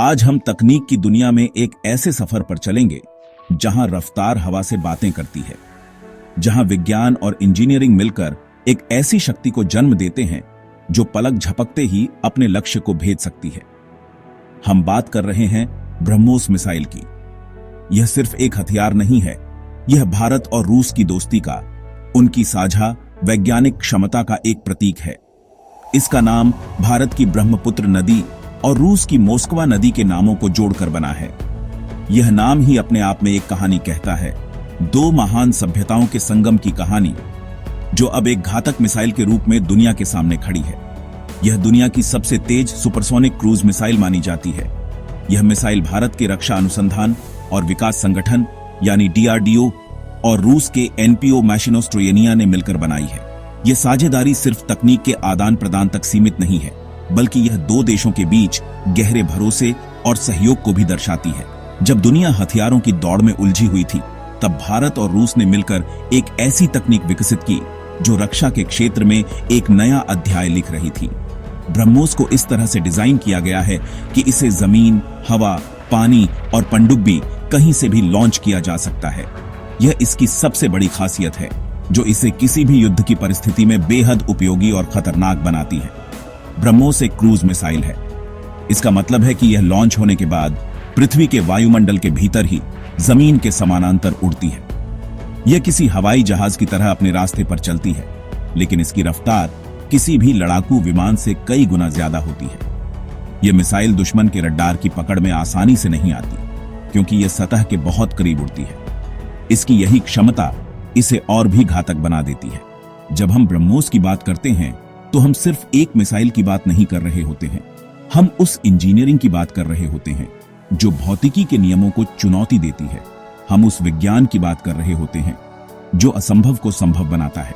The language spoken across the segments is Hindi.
आज हम तकनीक की दुनिया में एक ऐसे सफर पर चलेंगे जहां रफ्तार हवा से बातें करती है, जहां विज्ञान और इंजीनियरिंग मिलकर एक ऐसी शक्ति को जन्म देते हैं जो पलक झपकते ही अपने लक्ष्य को भेद सकती है। हम बात कर रहे हैं ब्रह्मोस मिसाइल की। यह सिर्फ एक हथियार नहीं है, यह भारत और रूस की दोस्ती का, उनकी साझा वैज्ञानिक क्षमता का एक प्रतीक है। इसका नाम भारत की ब्रह्मपुत्र नदी और रूस की मोस्कवा नदी के नामों को जोड़कर बना है। यह नाम ही अपने आप में एक कहानी कहता है, दो महान सभ्यताओं के संगम की कहानी, जो अब एक घातक मिसाइल के रूप में दुनिया के सामने खड़ी है। यह दुनिया की सबसे तेज सुपरसोनिक क्रूज मिसाइल मानी जाती है। यह मिसाइल भारत के रक्षा अनुसंधान और विकास संगठन यानी DRDO और रूस के NPO मैशिनोस्ट्रोयनिया ने मिलकर बनाई है। यह साझेदारी सिर्फ तकनीक के आदान प्रदान तक सीमित नहीं है, बल्कि यह दो देशों के बीच गहरे भरोसे और सहयोग को भी दर्शाती है। जब दुनिया हथियारों की दौड़ में उलझी हुई थी, तब भारत और रूस ने मिलकर एक ऐसी तकनीक विकसित की जो रक्षा के क्षेत्र में एक नया अध्याय लिख रही थी। ब्रह्मोस को इस तरह से डिजाइन किया गया है कि इसे जमीन, हवा, पानी और पनडुब्बी कहीं से भी लॉन्च किया जा सकता है। यह इसकी सबसे बड़ी खासियत है, जो इसे किसी भी युद्ध की परिस्थिति में बेहद उपयोगी और खतरनाक बनाती है। ब्रह्मोस एक क्रूज मिसाइल है। इसका मतलब है कि यह लॉन्च होने के बाद पृथ्वी के वायुमंडल के भीतर ही जमीन के समानांतर उड़ती है। यह किसी हवाई जहाज की तरह अपने रास्ते पर चलती है, लेकिन इसकी रफ्तार किसी भी लड़ाकू विमान से कई गुना ज्यादा होती है। यह मिसाइल दुश्मन के रडार की पकड़ में आसानी से नहीं आती, क्योंकि यह सतह के बहुत करीब उड़ती है। इसकी यही क्षमता इसे और भी घातक बना देती है। जब हम ब्रह्मोस की बात करते हैं, तो हम सिर्फ एक मिसाइल की बात नहीं कर रहे होते हैं। हम उस इंजीनियरिंग की बात कर रहे होते हैं जो भौतिकी के नियमों को चुनौती देती है। हम उस विज्ञान की बात कर रहे होते हैं जो असंभव को संभव बनाता है।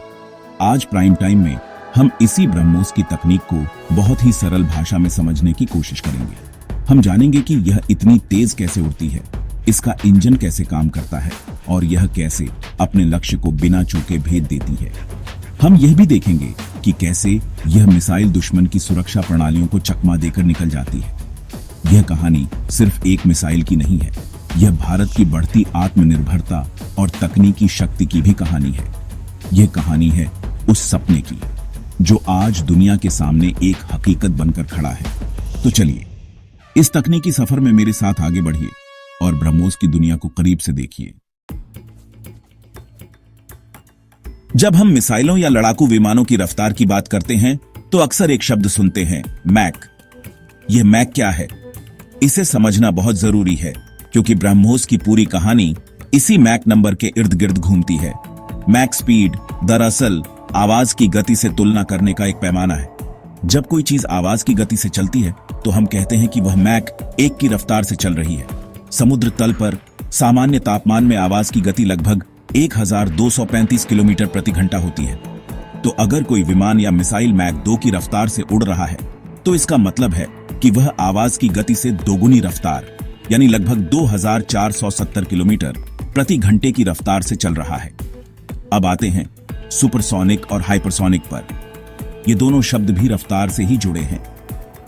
आज प्राइम टाइम में हम इसी ब्रह्मोस की तकनीक को बहुत ही सरल भाषा में समझने की कोशिश करेंगे। हम जानेंगे कि यह इतनी तेज कैसे उड़ती है, इसका इंजन कैसे काम करता है और यह कैसे अपने लक्ष्य को बिना चूके भेद देती है। हम यह भी देखेंगे कि कैसे यह मिसाइल दुश्मन की सुरक्षा प्रणालियों को चकमा देकर निकल जाती है। यह कहानी सिर्फ एक मिसाइल की नहीं है, यह भारत की बढ़ती आत्मनिर्भरता और तकनीकी शक्ति की भी कहानी है। यह कहानी है उस सपने की जो आज दुनिया के सामने एक हकीकत बनकर खड़ा है। तो चलिए, इस तकनीकी सफर में मेरे साथ आगे बढ़िए और ब्रह्मोस की दुनिया को करीब से देखिए। जब हम मिसाइलों या लड़ाकू विमानों की रफ्तार की बात करते हैं, तो अक्सर एक शब्द सुनते हैं, मैक। यह मैक क्या है, इसे समझना बहुत जरूरी है, क्योंकि ब्रह्मोस की पूरी कहानी इसी मैक नंबर के इर्द गिर्द घूमती है। मैक स्पीड दरअसल आवाज की गति से तुलना करने का एक पैमाना है। जब कोई चीज आवाज की गति से चलती है, तो हम कहते हैं कि वह मैक 1 की रफ्तार से चल रही है। समुद्र तल पर सामान्य तापमान में आवाज की गति लगभग 1235 किलोमीटर प्रति घंटा होती है। तो अगर कोई विमान या मिसाइल मैक 2 की रफ्तार से उड़ रहा है, तो इसका मतलब है कि वह आवाज की गति से दोगुनी रफ्तार यानी लगभग 2470 किलोमीटर प्रति घंटे की रफ्तार से चल रहा है। अब आते हैं सुपरसोनिक और हाइपरसोनिक पर। ये दोनों शब्द भी रफ्तार से ही जुड़े हैं।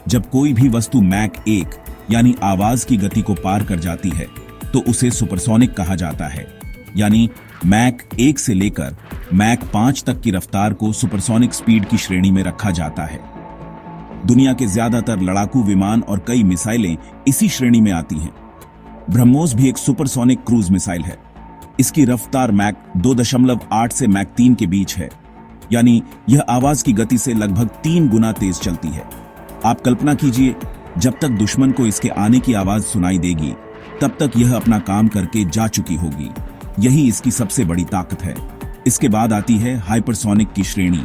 जब कोई भी वस्तु मैक 1 यानी आवाज की गति को पार कर जाती है, तो उसे सुपरसोनिक कहा जाता है। यानी मैक 1 से लेकर मैक 5 तक की रफ्तार को सुपरसोनिक स्पीड की श्रेणी में रखा जाता है। दुनिया के ज्यादातर लड़ाकू विमान और कई मिसाइलें इसी श्रेणी में आती हैं। ब्रह्मोस भी एक सुपरसोनिक क्रूज मिसाइल है। इसकी रफ्तार मैक 2.8 से मैक 3 के बीच है, यानी यह आवाज की गति से लगभग 3 गुना तेज चलती है। आप कल्पना कीजिए, जब तक दुश्मन को इसके आने की आवाज सुनाई देगी, तब तक यह अपना काम करके जा चुकी होगी। यही इसकी सबसे बड़ी ताकत है। इसके बाद आती है हाइपरसोनिक की श्रेणी।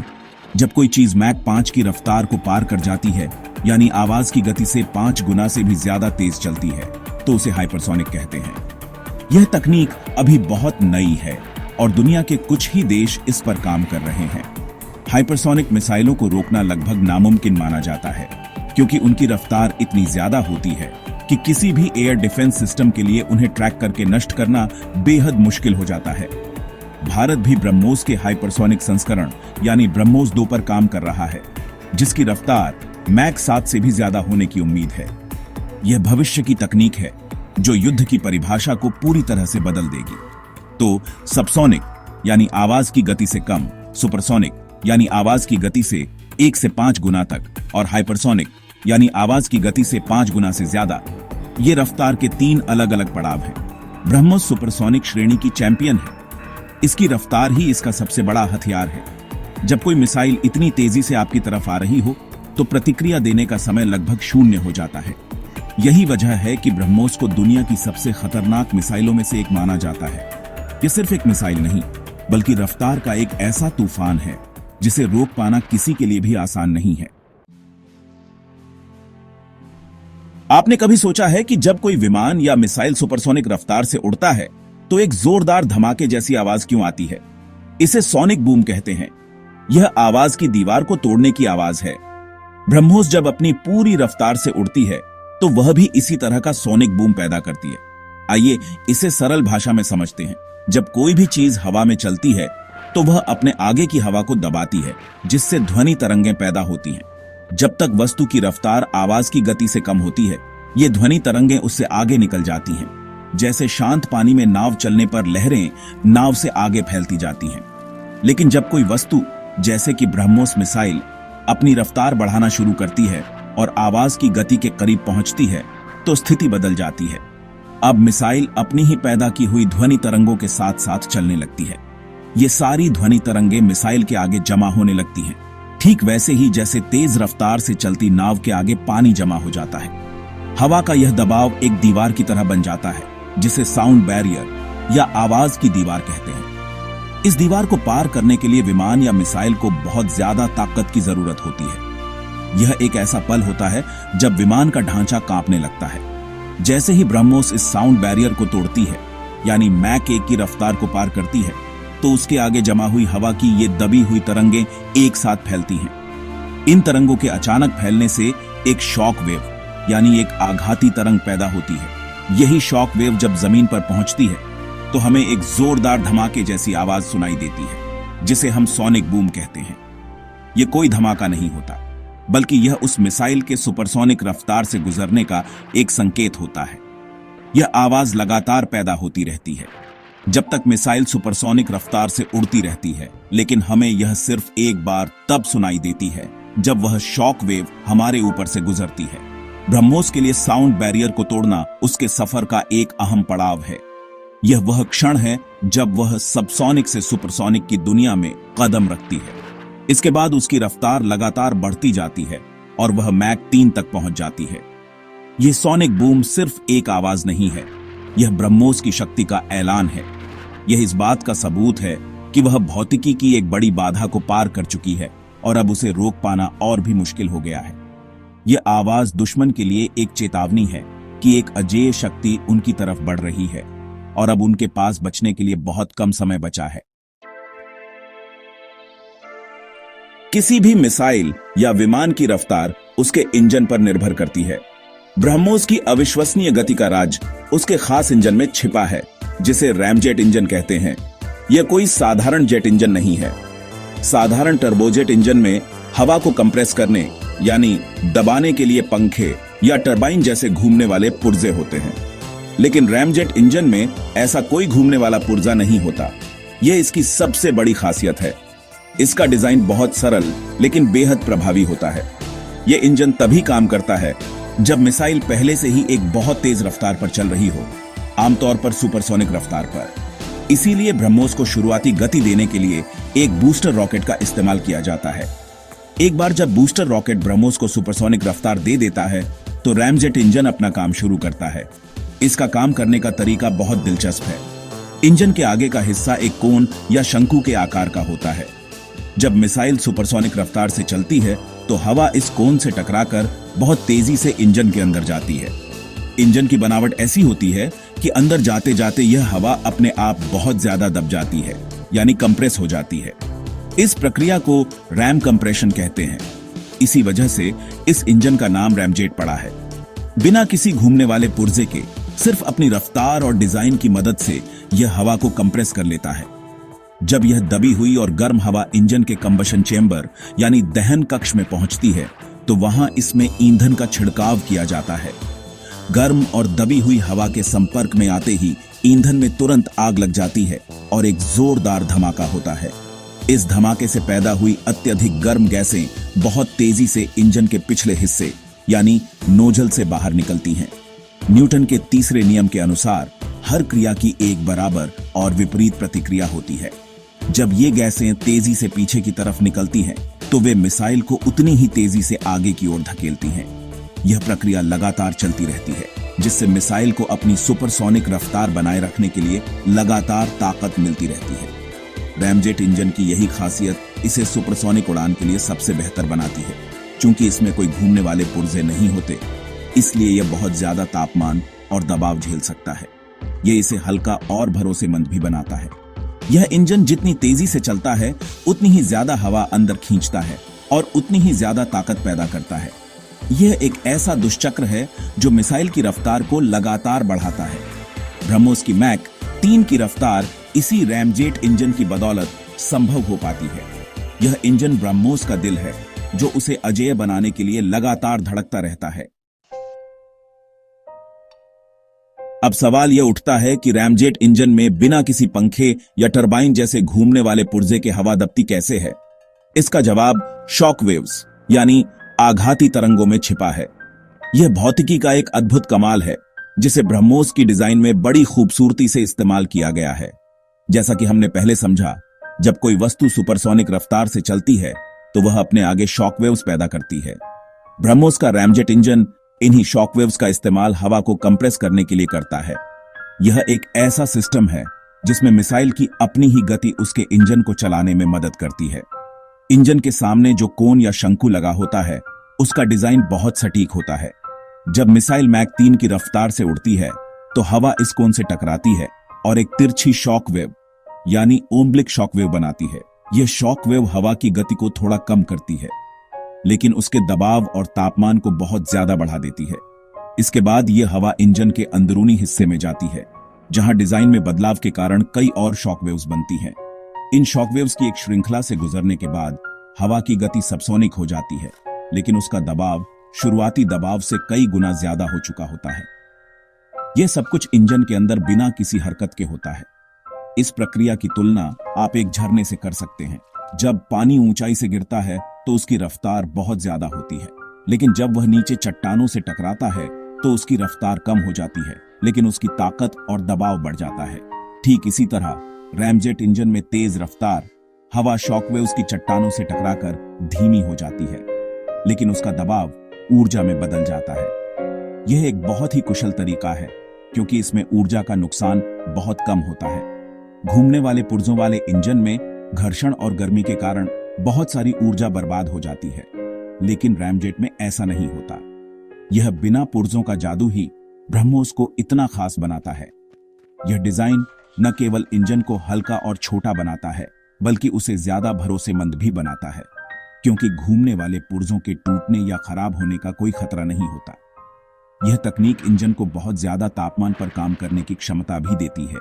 जब कोई चीज मैक 5 की रफ्तार को पार कर जाती है, यानी आवाज की गति से 5 गुना से भी ज्यादा तेज चलती है, तो उसे हाइपरसोनिक कहते हैं। यह तकनीक अभी बहुत नई है और दुनिया के कुछ ही देश इस पर काम कर रहे हैं। हाइपरसोनिक मिसाइलों को रोकना लगभग नामुमकिन माना जाता है, क्योंकि उनकी रफ्तार इतनी ज्यादा होती है कि किसी भी एयर डिफेंस सिस्टम के लिए उन्हें ट्रैक करके नष्ट करना बेहद मुश्किल हो जाता है। भारत भी ब्रह्मोस के हाइपरसोनिक संस्करण यानी ब्रह्मोस 2 पर काम कर रहा है, जिसकी रफ्तार मैक 7 से भी ज्यादा होने की उम्मीद है। यह भविष्य की तकनीक है जो युद्ध की परिभाषा को पूरी तरह से बदल देगी। तो सबसोनिक यानी आवाज की गति से कम, सुपरसोनिक यानी आवाज की गति से 1 से 5 गुना तक, और हाइपरसोनिक यानी आवाज की गति से 5 गुना से ज्यादा, ये रफ्तार के 3 अलग अलग पड़ाव हैं। ब्रह्मोस सुपरसोनिक श्रेणी की चैंपियन है। इसकी रफ्तार ही इसका सबसे बड़ा हथियार है। जब कोई मिसाइल इतनी तेजी से आपकी तरफ आ रही हो तो प्रतिक्रिया देने का समय लगभग 0 हो जाता है। यही वजह है कि ब्रह्मोस को दुनिया की सबसे खतरनाक मिसाइलों में से एक माना जाता है। यह सिर्फ एक मिसाइल नहीं, बल्कि रफ्तार का एक ऐसा तूफान है जिसे रोक पाना किसी के लिए भी आसान नहीं है। आपने कभी सोचा है कि जब कोई विमान या मिसाइल सुपरसोनिक रफ्तार से उड़ता है तो एक जोरदार धमाके जैसी आवाज क्यों आती है? इसे सोनिक बूम कहते हैं। यह आवाज की दीवार को तोड़ने की आवाज है। ब्रह्मोस जब अपनी पूरी रफ्तार से उड़ती है तो वह भी इसी तरह का सोनिक बूम पैदा करती है। आइए इसे सरल भाषा में समझते हैं। जब कोई भी चीज हवा में चलती है तो वह अपने आगे की हवा को दबाती है, जिससे ध्वनि तरंगें पैदा होती हैं। जब तक वस्तु की रफ्तार आवाज की गति से कम होती है, ये ध्वनि तरंगें उससे आगे निकल जाती हैं। जैसे शांत पानी में नाव चलने पर लहरें नाव से आगे फैलती जाती हैं। लेकिन जब कोई वस्तु जैसे कि ब्रह्मोस मिसाइल अपनी रफ्तार बढ़ाना शुरू करती है और आवाज की गति के करीब पहुंचती है तो स्थिति बदल जाती है। अब मिसाइल अपनी ही पैदा की हुई ध्वनि तरंगों के साथ साथ चलने लगती है। ये सारी ध्वनि तरंगें मिसाइल के आगे जमा होने लगती हैं, ठीक वैसे ही जैसे तेज रफ्तार से चलती नाव के आगे पानी जमा हो जाता है। हवा का यह दबाव एक दीवार की तरह बन जाता है, जिसे साउंड बैरियर या आवाज की दीवार कहते हैं। इस दीवार को पार करने के लिए विमान या मिसाइल को बहुत ज्यादा ताकत की जरूरत होती है। यह एक ऐसा पल होता है जब विमान का ढांचा कांपने लगता है। जैसे ही ब्रह्मोस इस साउंड बैरियर को तोड़ती है, यानी मैक 1 की रफ्तार को पार करती है, तो उसके आगे जमा हुई हवा की ये दबी हुई तरंगें एक साथ फैलती हैं। इन तरंगों के अचानक फैलने से एक शॉक वेव यानी एक आघाती तरंग पैदा होती है। यही शॉक वेव जब जमीन पर पहुंचती है तो हमें एक जोरदार धमाके जैसी आवाज सुनाई देती है, जिसे हम सोनिक बूम कहते हैं। यह कोई धमाका नहीं होता, बल्कि यह उस मिसाइल के सुपरसोनिक रफ्तार से गुजरने का एक संकेत होता है। यह आवाज लगातार पैदा होती रहती है जब तक मिसाइल सुपरसोनिक रफ्तार से उड़ती रहती है, लेकिन हमें यह सिर्फ एक बार तब सुनाई देती है जब वह शॉक वेव हमारे ऊपर से गुजरती है। ब्रह्मोस के लिए साउंड बैरियर को तोड़ना उसके सफर का एक अहम पड़ाव है। यह वह क्षण है जब वह सबसोनिक से सुपरसोनिक की दुनिया में कदम रखती है। इसके बाद उसकी रफ्तार लगातार बढ़ती जाती है और वह मैक 3 तक पहुंच जाती है। यह सोनिक बूम सिर्फ एक आवाज नहीं है, यह ब्रह्मोस की शक्ति का ऐलान है। यह इस बात का सबूत है कि वह भौतिकी की एक बड़ी बाधा को पार कर चुकी है और अब उसे रोक पाना और भी मुश्किल हो गया है। यह आवाज दुश्मन के लिए एक चेतावनी है कि एक अजेय शक्ति उनकी तरफ बढ़ रही है और अब उनके पास बचने के लिए बहुत कम समय बचा है। किसी भी मिसाइल या विमान की रफ्तार उसके इंजन पर निर्भर करती है। ब्रह्मोस की अविश्वसनीय गति का राज उसके खास इंजन में छिपा है, जिसे रैमजेट इंजन कहते हैं। यह कोई साधारण जेट इंजन नहीं है। साधारण टर्बोजेट इंजन में हवा को कंप्रेस करने यानी दबाने के लिए पंखे या टरबाइन जैसे घूमने वाले पुर्जे होते हैं, लेकिन रैमजेट इंजन में ऐसा कोई घूमने वाला पुर्जा नहीं होता। यह इसकी सबसे बड़ी खासियत है। इसका डिजाइन बहुत सरल लेकिन बेहद प्रभावी होता है। यह इंजन तभी काम करता है जब मिसाइल पहले से ही एक बहुत तेज रफ्तार पर चल रही हो, आमतौर पर सुपरसोनिक रफ्तार पर। इसीलिए ब्रह्मोस को शुरुआती गति देने के लिए एक बूस्टर रॉकेट का इस्तेमाल किया जाता है। एक बार जब बूस्टर रॉकेट ब्रह्मोस को सुपरसोनिक रफ्तार दे देता है तो रैमजेट इंजन अपना काम शुरू करता है। इसका काम करने का तरीका बहुत दिलचस्प है। इंजन के आगे का हिस्सा एक कोन या शंकु के आकार का होता है। जब मिसाइल सुपरसोनिक रफ्तार से चलती है तो हवा इस कोन से टकराकर बहुत तेजी से इंजन के अंदर जाती है। इंजन की बनावट ऐसी होती है कि अंदर जाते जाते यह हवा अपने आप बहुत ज्यादा दब जाती है, यानी कंप्रेस हो जाती है। इस प्रक्रिया को रैम कंप्रेशन कहते हैं। इसी वजह से इस इंजन का नाम रैमजेट पड़ा है। बिना किसी घूमने वाले पुर्जे के सिर्फ अपनी रफ्तार और डिजाइन की मदद से यह हवा को कंप्रेस कर लेता है। जब यह दबी हुई और गर्म हवा इंजन के कंबशन चेंबर यानी दहन कक्ष में पहुंचती है तो वहां इसमें ईंधन का छिड़काव किया जाता है। गर्म और दबी हुई हवा के संपर्क में आते ही ईंधन में तुरंत आग लग जाती है और एक जोरदार धमाका होता है। इस धमाके से पैदा हुई अत्यधिक गर्म गैसें बहुत तेजी से इंजन के पिछले हिस्से यानी नोजल से बाहर निकलती हैं। न्यूटन के तीसरे नियम के अनुसार हर क्रिया की एक बराबर और विपरीत प्रतिक्रिया होती है। जब ये गैसें तेजी से पीछे की तरफ निकलती हैं, तो वे मिसाइल को उतनी ही तेजी से आगे की ओर धकेलती हैं। यह प्रक्रिया लगातार चलती रहती है, जिससे मिसाइल को अपनी सुपरसोनिक रफ्तार बनाए रखने के लिए लगातार ताकत मिलती रहती है। रैमजेट इंजन की यही खासियत इसे सुपरसोनिक उड़ान के लिए सबसे बेहतर बनाती है। चूंकि इसमें कोई घूमने वाले पुर्जे नहीं होते, इसलिए यह बहुत ज्यादा तापमान और दबाव झेल सकता है। यह इसे हल्का और भरोसेमंद भी बनाता है। यह इंजन जितनी तेजी से चलता है, उतनी ही ज्यादा हवा अंदर खींचता है और उतनी ही ज्यादा ताकत पैदा करता है। यह एक ऐसा दुष्चक्र है जो मिसाइल की रफ्तार को लगातार बढ़ाता है। ब्रह्मोस की मैक 3 की रफ्तार इसी रैमजेट इंजन की बदौलत संभव हो पाती है। यह इंजन ब्रह्मोस का दिल है, जो उसे अजेय बनाने के लिए लगातार धड़कता रहता है। अब सवाल यह उठता है कि रैमजेट इंजन में बिना किसी पंखे या टरबाइन जैसे घूमने वाले पुर्जे के हवा दबती कैसे है? इसका जवाब शॉक वेव्स यानी आघाती तरंगों में छिपा है। यह भौतिकी का एक अद्भुत कमाल है, जिसे ब्रह्मोस की डिजाइन में बड़ी खूबसूरती से इस्तेमाल किया गया है। जैसा कि हमने पहले समझा, जब कोई वस्तु सुपरसोनिक रफ्तार से चलती है, तो वह अपने आगे शॉकवेव्स पैदा करती है। ब्रह्मोस का रैमजेट इंजन इन्हीं शॉकवेव्स का इस्तेमाल हवा को कंप्रेस करने के लिए करता है। यह एक ऐसा सिस्टम है जिसमें मिसाइल की अपनी ही गति उसके इंजन को चलाने में मदद करती है। इंजन के सामने जो कोन या शंकु लगा होता है, उसका डिजाइन बहुत सटीक होता है। जब मिसाइल मैक 3 की रफ्तार से उड़ती है, तो हवा इस कोन से टकराती है और एक तिरछी शॉकवेव यानी ओम्ब्लिक शॉकवेव बनाती है। यह शॉकवेव हवा की गति को थोड़ा कम करती है, लेकिन उसके दबाव और तापमान को बहुत ज्यादा बढ़ा देती है। इसके बाद यह हवा इंजन के अंदरूनी हिस्से में जाती है, जहां डिजाइन में बदलाव के कारण कई और शॉकवेव्स बनती हैं। इन शॉकवेव्स की एक श्रृंखला से गुजरने के बाद हवा की गति सबसोनिक हो जाती है, लेकिन उसका दबाव शुरुआती दबाव से कई गुना ज्यादा हो चुका होता है। यह सब कुछ इंजन के अंदर बिना किसी हरकत के होता है। इस प्रक्रिया की तुलना आप एक झरने से कर सकते हैं। जब पानी ऊंचाई से गिरता है, तो उसकी रफ्तार बहुत ज्यादा होती है, लेकिन जब वह नीचे चट्टानों से टकराता है, तो उसकी रफ्तार कम हो जाती है, लेकिन उसकी ताकत और दबाव बढ़ जाता है। ठीक इसी तरह रैमजेट इंजन में तेज रफ्तार हवा शॉकवेव्स की चट्टानों से टकराकर धीमी हो जाती है, लेकिन उसका दबाव ऊर्जा में बदल जाता है। यह एक बहुत ही कुशल तरीका है, क्योंकि इसमें ऊर्जा का नुकसान बहुत कम होता है। घूमने वाले पुर्जों वाले इंजन में घर्षण और गर्मी के कारण बहुत सारी ऊर्जा बर्बाद हो जाती है, लेकिन रैमजेट में ऐसा नहीं होता। यह बिना पुर्जों का जादू ही ब्रह्मोस को इतना खास बनाता है। यह डिजाइन न केवल इंजन को हल्का और छोटा बनाता है, बल्कि उसे ज्यादा भरोसेमंद भी बनाता है, क्योंकि घूमने वाले पुर्जों के टूटने या खराब होने का कोई खतरा नहीं होता। यह तकनीक इंजन को बहुत ज्यादा तापमान पर काम करने की क्षमता भी देती है,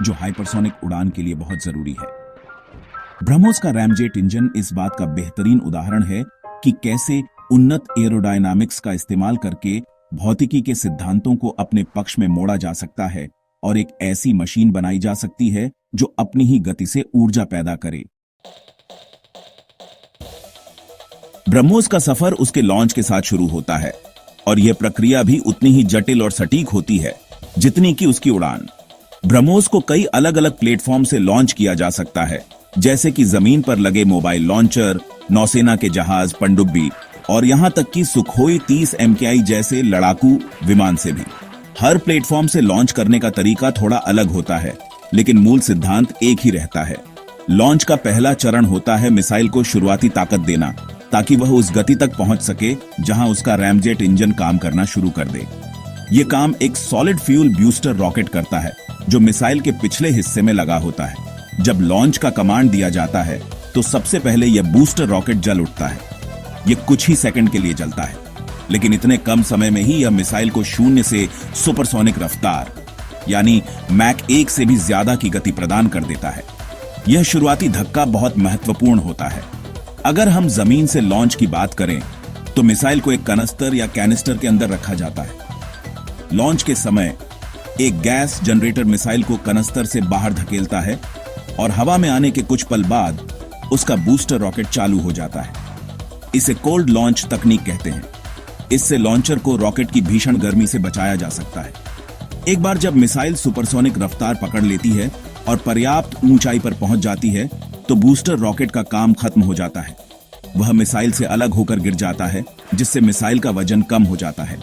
जो हाइपरसोनिक उड़ान के लिए बहुत जरूरी है। ब्रह्मोस का रैमजेट इंजन इस बात का बेहतरीन उदाहरण है कि कैसे उन्नत एरोडायनामिक्स का इस्तेमाल करके भौतिकी के सिद्धांतों को अपने पक्ष में मोड़ा जा सकता है और एक ऐसी मशीन बनाई जा सकती है जो अपनी ही गति से ऊर्जा पैदा करे। ब्रह्मोस का सफर उसके लॉन्च के साथ शुरू होता है, और यह प्रक्रिया भी उतनी ही जटिल और सटीक होती है जितनी कि उसकी उड़ान। ब्रह्मोस को कई अलग अलग प्लेटफॉर्म से लॉन्च किया जा सकता है, जैसे कि जमीन पर लगे मोबाइल लॉन्चर, नौसेना के जहाज पनडुब्बी और यहां तक कि सुखोई 30 MKI जैसे लड़ाकू विमान से भी। हर प्लेटफॉर्म से लॉन्च करने का तरीका थोड़ा अलग होता है, लेकिन मूल सिद्धांत एक ही रहता है। लॉन्च का पहला चरण होता है मिसाइल को शुरुआती ताकत देना, ताकि वह उस गति तक पहुंच सके जहां उसका रैमजेट इंजन काम करना शुरू कर दे। यह काम एक सॉलिड फ्यूल बूस्टर रॉकेट करता है, जो मिसाइल के पिछले हिस्से में लगा होता है। जब लॉन्च का कमांड दिया जाता है, तो सबसे पहले यह बूस्टर रॉकेट जल उठता है। यह कुछ ही सेकंड के लिए जलता है, लेकिन इतने कम समय में ही यह मिसाइल को शून्य से सुपरसोनिक रफ्तार यानी मैक 1 से भी ज्यादा की गति प्रदान कर देता है। यह शुरुआती धक्का बहुत महत्वपूर्ण होता है। अगर हम जमीन से लॉन्च की बात करें, तो मिसाइल को एक कनस्तर या कैनिस्टर के अंदर रखा जाता है। लॉन्च के समय एक गैस जनरेटर मिसाइल को कनस्तर से बाहर धकेलता है और हवा में आने के कुछ पल बाद उसका बूस्टर रॉकेट चालू हो जाता है। इसे कोल्ड लॉन्च तकनीक कहते हैं। इससे लॉन्चर को रॉकेट की भीषण गर्मी से बचाया जा सकता है। एक बार जब मिसाइल सुपरसोनिक रफ्तार पकड़ लेती है और पर्याप्त ऊंचाई पर पहुंच जाती है तो बूस्टर रॉकेट का काम खत्म हो जाता है। वह मिसाइल से अलग होकर गिर जाता है, जिससे मिसाइल का वजन कम हो जाता है।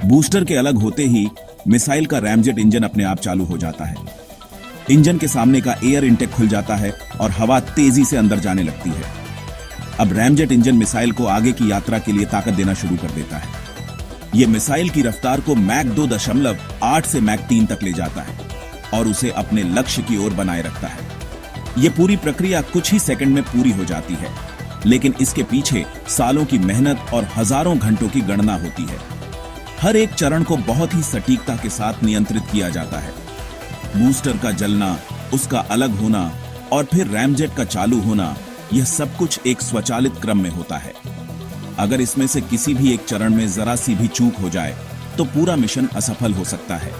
बूस्टर के अलग होते ही मिसाइल का रैमजेट इंजन अपने आप चालू हो जाता है। इंजन के सामने का एयर इंटेक खुल जाता है और हवा तेजी से अंदर जाने लगती है। अब रैमजेट इंजन मिसाइल को आगे की यात्रा के लिए ताकत देना शुरू कर देता है। यह मिसाइल की रफ्तार को मैक 2.8 से मैक 3 तक ले जाता है और उसे अपने लक्ष्य की ओर बनाए रखता है। यह पूरी प्रक्रिया कुछ ही सेकंड में पूरी हो जाती है, लेकिन इसके पीछे सालों की मेहनत और हजारों घंटों की गणना होती है। हर एक चरण को बहुत ही सटीकता के साथ नियंत्रित किया जाता है। बूस्टर का जलना, उसका अलग होना और फिर रैमजेट का चालू होना, यह सब कुछ एक स्वचालित क्रम में होता है। अगर इसमें से किसी भी एक चरण में जरा सी भी चूक हो जाए तो पूरा मिशन असफल हो सकता है।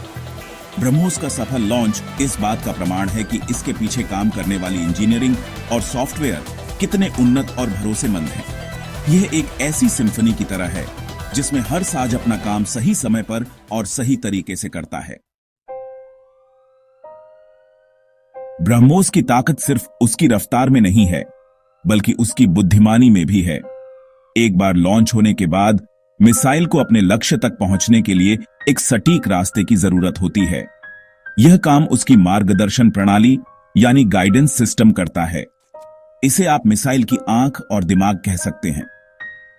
ब्रह्मोस का सफल लॉन्च इस बात का प्रमाण है कि इसके पीछे काम करने वाली इंजीनियरिंग और सॉफ्टवेयर कितने उन्नत और भरोसेमंद हैं। यह एक ऐसी सिम्फनी की तरह है जिसमें हर साज अपना काम सही समय पर और सही तरीके से करता है। ब्रह्मोस की ताकत सिर्फ उसकी रफ्तार में नहीं है, बल्कि उसकी बुद्धिमानी में भी है। एक बार लॉन्च होने के बाद मिसाइल को अपने लक्ष्य तक पहुंचने के लिए एक सटीक रास्ते की जरूरत होती है। यह काम उसकी मार्गदर्शन प्रणाली यानी गाइडेंस सिस्टम करता है। इसे आप मिसाइल की आंख और दिमाग कह सकते हैं।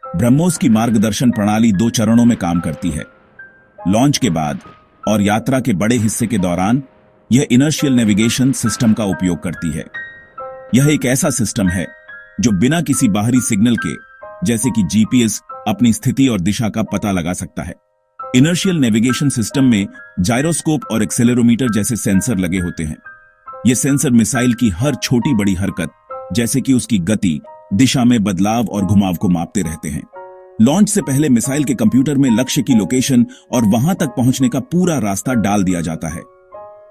ब्रह्मोस की मार्गदर्शन प्रणाली 2 चरणों में काम करती है। लॉन्च के बाद और यात्रा के बड़े हिस्से के दौरान यह इनर्शियल नेविगेशन सिस्टम का उपयोग करती है। यह एक ऐसा सिस्टम है जो बिना किसी बाहरी सिग्नल के, जैसे कि जीपीएस, अपनी स्थिति और दिशा का पता लगा सकता है। इनर्शियल नेविगेशन सिस्टम में जायरोस्कोप और एक्सेलेरोमीटर जैसे सेंसर लगे होते हैं। ये सेंसर मिसाइल की हर छोटी बड़ी हरकत, जैसे कि उसकी गति, दिशा में बदलाव और घुमाव को मापते रहते हैं। लॉन्च से पहले मिसाइल के कंप्यूटर में लक्ष्य की लोकेशन और वहां तक पहुंचने का पूरा रास्ता डाल दिया जाता है।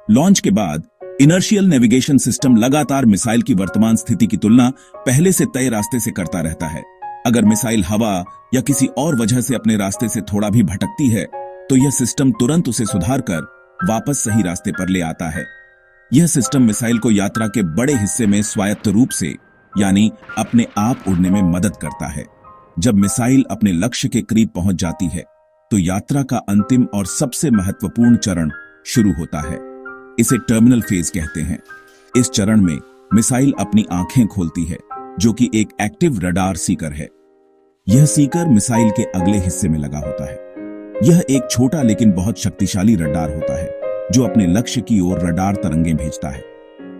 लॉन्च के बाद इनर्शियल नेविगेशन सिस्टम लगातार मिसाइल की वर्तमान स्थिति की तुलना पहले से तय रास्ते से करता रहता है। अगर मिसाइल हवा या किसी और वजह से अपने रास्ते से थोड़ा भी भटकती है तो यह सिस्टम तुरंत उसे सुधार कर वापस सही रास्ते पर ले आता है। यह सिस्टम मिसाइल को यात्रा के बड़े हिस्से में स्वायत्त रूप से, यानी अपने आप उड़ने में मदद करता है। जब मिसाइल अपने लक्ष्य के करीब पहुंच जाती है तो यात्रा का अंतिम और सबसे महत्वपूर्ण चरण शुरू होता है। इसे टर्मिनल फेज कहते हैं। इस चरण में मिसाइल अपनी आंखें खोलती है, जो कि एक एक्टिव रडार सीकर है। यह सीकर मिसाइल के अगले हिस्से में लगा होता है। यह एक छोटा लेकिन बहुत शक्तिशाली रडार होता है जो अपने लक्ष्य की ओर रडार तरंगें भेजता है।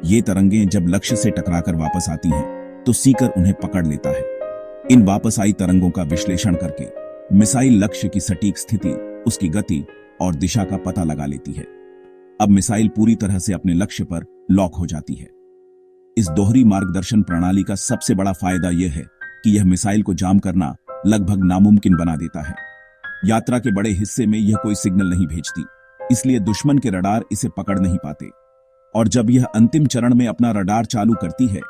ये तरंगें जब लक्ष्य से टकराकर वापस आती हैं तो सीकर उन्हें पकड़ लेता है। इन वापस आई तरंगों का विश्लेषण करके मिसाइल लक्ष्य की सटीक स्थिति, उसकी गति और दिशा का पता लगा लेती है। अब मिसाइल पूरी तरह से अपने लक्ष्य पर लॉक हो जाती है। इस दोहरी मार्गदर्शन प्रणाली का सबसे बड़ा फायदा यह है कि यह मिसाइल को जाम करना लगभग नामुमकिन बना देता है। यात्रा के बड़े हिस्से में यह कोई सिग्नल नहीं भेजती, इसलिए दुश्मन के रडार इसे पकड़ नहीं पाते। और जब यह अंतिम चरण में अपना रडार चालू करती है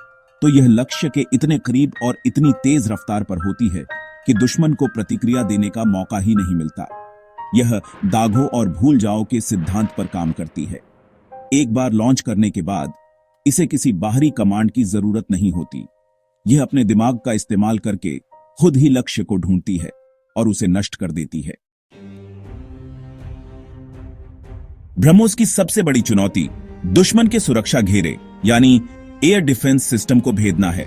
तो यह लक्ष्य के इतने करीब और इतनी तेज रफ्तार पर होती है कि दुश्मन को प्रतिक्रिया देने का मौका ही नहीं मिलता। यह दागो और भूल जाओ के सिद्धांत पर काम करती है। एक बार लॉन्च करने के बाद इसे किसी बाहरी कमांड की जरूरत नहीं होती। यह अपने दिमाग का इस्तेमाल करके खुद ही लक्ष्य को ढूंढती है और उसे नष्ट कर देती है। ब्रह्मोस की सबसे बड़ी चुनौती दुश्मन के सुरक्षा घेरे यानी एयर डिफेंस सिस्टम को भेदना है।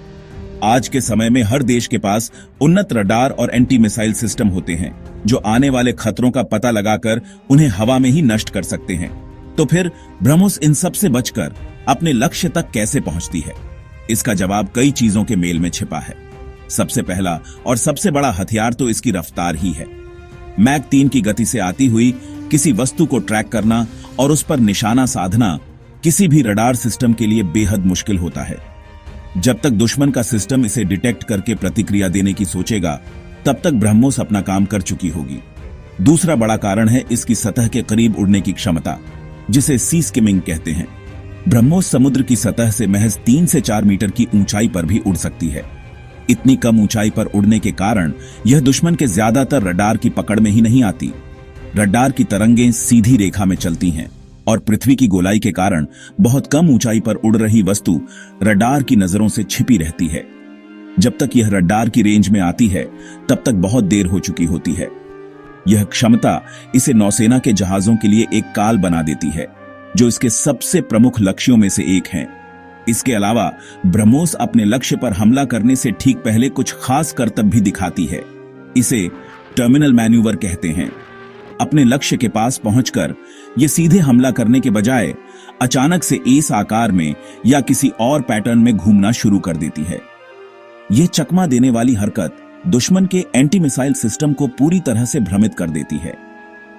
आज के समय में हर देश के पास उन्नत रडार और एंटी मिसाइल सिस्टम होते हैं जो आने वाले खतरों का पता लगाकर उन्हें हवा में ही नष्ट कर सकते हैं। तो फिर ब्रह्मोस इन सब से बचकर अपने लक्ष्य तक कैसे पहुंचती है? इसका जवाब कई चीजों के मेल में छिपा है। सबसे पहला और सबसे बड़ा हथियार तो इसकी रफ्तार ही है। मैक 3 की गति से आती हुई किसी वस्तु को ट्रैक करना और उस पर निशाना साधना किसी भी रडार सिस्टम के लिए बेहद मुश्किल होता है। जब तक दुश्मन का सिस्टम इसे डिटेक्ट करके प्रतिक्रिया देने की सोचेगा, तब तक ब्रह्मोस अपना काम कर चुकी होगी। दूसरा बड़ा कारण है इसकी सतह के करीब उड़ने की क्षमता, जिसे सी स्किमिंग कहते हैं। ब्रह्मोस समुद्र की सतह से महज 3 से 4 मीटर की ऊंचाई पर भी उड़ सकती है। इतनी कम ऊंचाई पर उड़ने के कारण यह दुश्मन के ज्यादातर रडार की पकड़ में ही नहीं आती। रडार की तरंगें सीधी रेखा में चलती हैं और पृथ्वी की गोलाई के कारण बहुत कम ऊंचाई पर उड़ रही वस्तु रडार की नजरों से छिपी रहती है। जब तक यह रडार की रेंज में आती है तब तक बहुत देर हो चुकी होती है। यह क्षमता इसे नौसेना के जहाजों के लिए एक काल बना देती है, जो इसके सबसे प्रमुख लक्ष्यों में से एक है। इसके अलावा ब्रह्मोस अपने लक्ष्य पर हमला करने से ठीक पहले कुछ खास करतब भी दिखाती है। इसे टर्मिनल मैन्यूवर कहते हैं। अपने लक्ष्य के पास पहुंचकर यह सीधे हमला करने के बजाय अचानक से एस आकार में या किसी और पैटर्न में घूमना शुरू कर देती है। यह चकमा देने वाली हरकत दुश्मन के एंटी मिसाइल सिस्टम को पूरी तरह से भ्रमित कर देती है।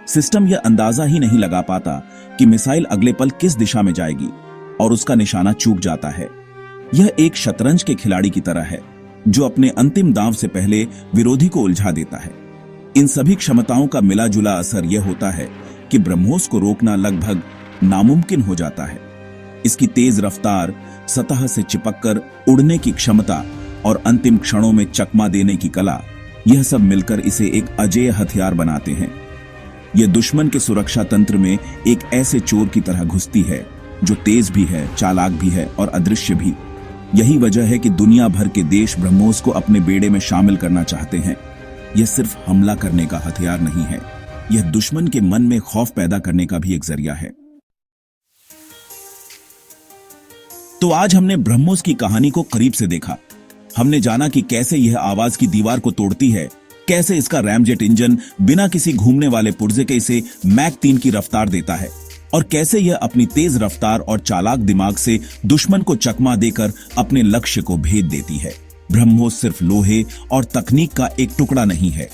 सिस्टम यह अंदाजा ही नहीं लगा पाता कि मिसाइल अगले पल किस दिशा में जाएगी और उसका निशाना चूक जाता है। यह एक शतरंज के खिलाड़ी की तरह है, जो अपने अंतिम दांव से पहले विरोधी को उलझा देता है। इन सभी क्षमताओं का मिला जुला असर यह होता है कि ब्रह्मोस को रोकना लगभग नामुमकिन हो जाता है। इसकी तेज रफ्तार, सतह से चिपककर उड़ने की क्षमता और अंतिम क्षणों में चकमा देने की कला, यह सब मिलकर इसे एक अजेय हथियार बनाते हैं। यह दुश्मन के सुरक्षा तंत्र में एक ऐसे चोर की तरह घुसती है जो तेज भी है, चालाक भी है और अदृश्य भी। यही वजह है कि दुनिया भर के देश ब्रह्मोस को अपने बेड़े में शामिल करना चाहते हैं। यह सिर्फ हमला करने का हथियार नहीं है, यह दुश्मन के मन में खौफ पैदा करने का भी एक जरिया है। तो आज हमने ब्रह्मोस की कहानी को करीब से देखा। हमने जाना कि कैसे यह आवाज की दीवार को तोड़ती है, कैसे इसका रैमजेट इंजन बिना किसी घूमने वाले पुर्जे के इसे मैक 3 की रफ्तार देता है, और कैसे यह अपनी तेज रफ्तार और चालाक दिमाग से दुश्मन को चकमा देकर अपने लक्ष्य को भेद देती है। ब्रह्मोस सिर्फ लोहे और तकनीक का एक टुकड़ा नहीं है,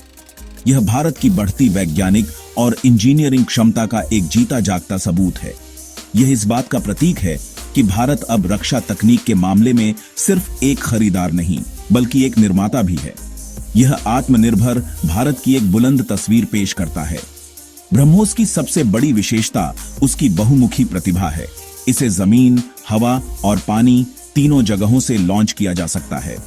यह भारत की बढ़ती वैज्ञानिक और इंजीनियरिंग क्षमता का एक जीता जागता सबूत है। यह इस बात का प्रतीक है कि भारत अब रक्षा तकनीक के मामले में सिर्फ एक खरीदार नहीं, बल्कि एक निर्माता भी है। यह आत्मनिर्भर भारत की एक बुलंद तस्वीर पेश करता है। ब्रह्मोस की सबसे बड़ी विशेषता उसकी बहुमुखी प्रतिभा है। इसे जमीन, हवा और पानी तीनों जगहों से लॉन्च किया जा सकता है।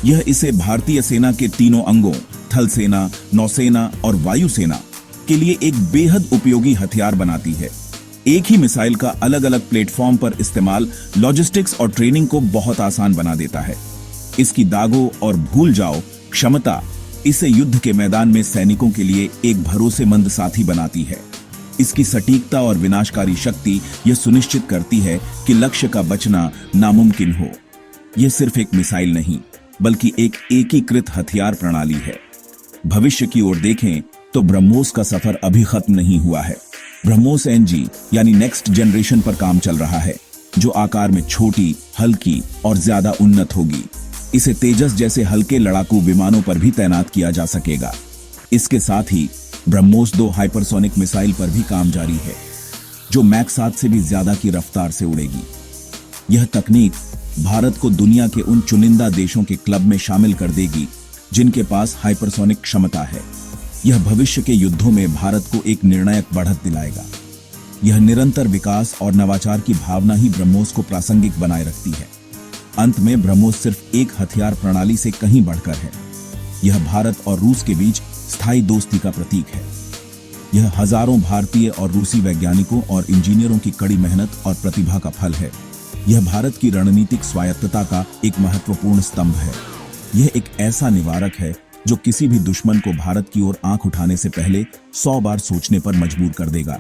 यह इसे भारतीय सेना के तीनों अंगों, थल सेना, नौसेना और वायुसेना के लिए एक बेहद उपयोगी हथियार बनाती है। एक ही मिसाइल का अलग अलग प्लेटफॉर्म पर इस्तेमाल लॉजिस्टिक्स और ट्रेनिंग को बहुत आसान बना देता है। इसकी दागो और भूल जाओ क्षमता इसे युद्ध के मैदान में सैनिकों के लिए एक भरोसेमंद साथी बनाती है। इसकी सटीकता और विनाशकारी शक्ति यह सुनिश्चित करती है कि लक्ष्य का बचना नामुमकिन हो। यह सिर्फ एक मिसाइल नहीं, बल्कि एक एकीकृत हथियार प्रणाली है। भविष्य की ओर देखें तो ब्रह्मोस का सफर अभी खत्म नहीं हुआ है। ब्रह्मोस एनजी यानी नेक्स्ट जनरेशन पर काम चल रहा है, जो आकार में छोटी, हल्की और ज्यादा उन्नत होगी। इसे तेजस जैसे हल्के लड़ाकू विमानों पर भी तैनात किया जा सकेगा। इसके साथ ही ब्रह्मोस 2 हाइपरसोनिक मिसाइल पर भी काम जारी है, जो मैक 7 से भी ज्यादा की रफ्तार से उड़ेगी। यह तकनीक भारत को दुनिया के उन चुनिंदा देशों के क्लब में शामिल कर देगी जिनके पास हाइपरसोनिक क्षमता है। यह भविष्य के युद्धों में भारत को एक निर्णायक बढ़त दिलाएगा। यह निरंतर विकास और नवाचार की भावना ही ब्रह्मोस को प्रासंगिक बनाए रखती है। अंत में ब्रह्मोस सिर्फ एक हथियार प्रणाली से कहीं बढ़कर है। यह भारत और रूस के बीच स्थायी दोस्ती का प्रतीक है। यह हजारों भारतीय और रूसी वैज्ञानिकों और इंजीनियरों की कड़ी मेहनत और प्रतिभा का फल है। यह भारत की रणनीतिक स्वायत्तता का एक महत्वपूर्ण स्तंभ है। यह एक ऐसा निवारक है जो किसी भी दुश्मन को भारत की ओर आंख उठाने से पहले 100 बार सोचने पर मजबूर कर देगा।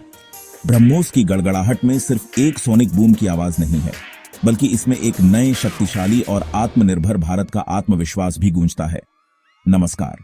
ब्रह्मोस की गड़गड़ाहट में सिर्फ एक सोनिक बूम की आवाज नहीं है, बल्कि इसमें एक नए, शक्तिशाली और आत्मनिर्भर भारत का आत्मविश्वास भी गूंजता है। नमस्कार।